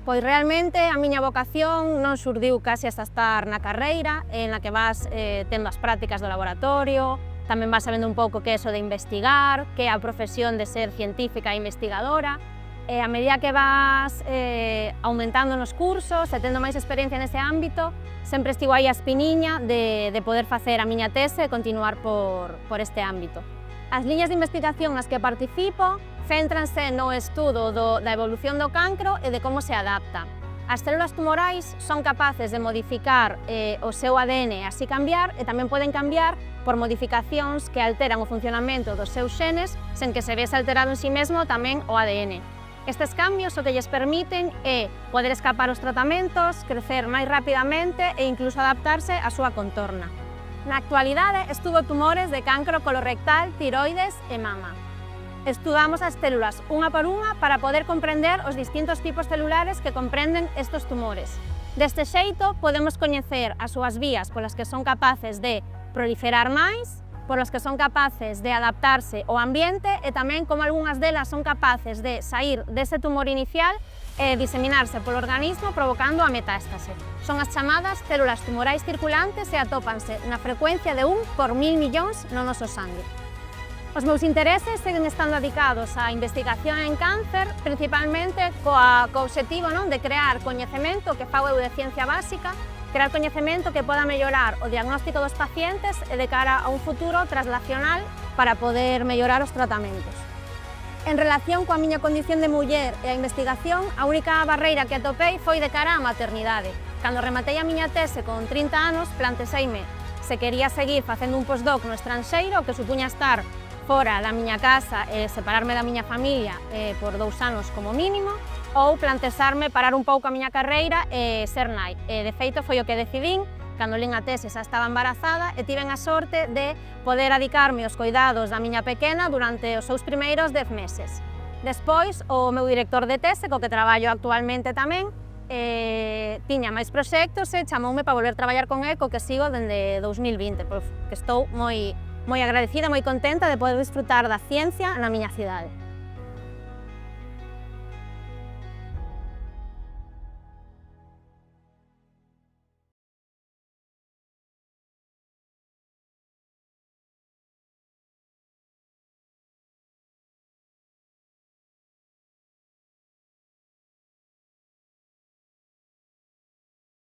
Pois realmente a miña vocación non xurdiu case hasta estar na carreira, en la que vas tendo as prácticas do laboratorio, tamén vas sabendo un pouco que é eso de investigar, que é a profesión de ser científica e investigadora, e a medida que vas aumentando nos cursos e tendo máis experiencia nese ámbito, sempre estivo aí a espiniña de poder facer a miña tese e continuar por este ámbito. As liñas de investigación nas que participo céntranse no estudo da evolución do cancro e de como se adapta. As células tumorais son capaces de modificar o seu ADN e así cambiar, e tamén poden cambiar por modificacións que alteran o funcionamento dos seus xenes sen que se vese alterado en si mesmo tamén o ADN. Estes cambios o que lles permiten é poder escapar os tratamentos, crecer máis rapidamente e incluso adaptarse á súa contorna. Na actualidade estudo tumores de cancro colorectal, tiroides e mama. Estudamos as células unha por unha para poder comprender os distintos tipos celulares que comprenden estes tumores. Deste xeito, podemos coñecer as súas vías polas que son capaces de proliferar máis, polas que son capaces de adaptarse ao ambiente e tamén como algunhas delas son capaces de sair dese tumor inicial e diseminarse polo organismo provocando a metástase. Son as chamadas células tumorais circulantes e atópanse na frecuencia de 1 por 1000 millóns no noso sangue. Os meus intereses seguen estando dedicados á investigación en cáncer, principalmente co obxectivo de crear coñecemento que fago eu de ciencia básica, crear coñecemento que poda mellorar o diagnóstico dos pacientes e de cara a un futuro translacional para poder mellorar os tratamentos. En relación coa miña condición de muller e a investigación, a única barreira que atopei foi de cara á maternidade. Cando rematei a miña tese con 30 anos, planteseime se quería seguir facendo un postdoc no estranxeiro, que supuña estar fora da miña casa e separarme da miña familia por 2 anos como mínimo, ou plantexarme parar un pouco a miña carreira e ser nai. De feito, foi o que decidín, cando lín a tese xa estaba embarazada e tiven a sorte de poder adicarme aos cuidados da miña pequena durante os seus primeiros 10 meses. Despois, o meu director de tese, co que traballo actualmente tamén, tiña máis proxectos e chamoume para volver a traballar con el, co que sigo dende 2020, porque estou moi agradecida, moi contenta de poder disfrutar da ciencia na miña cidade.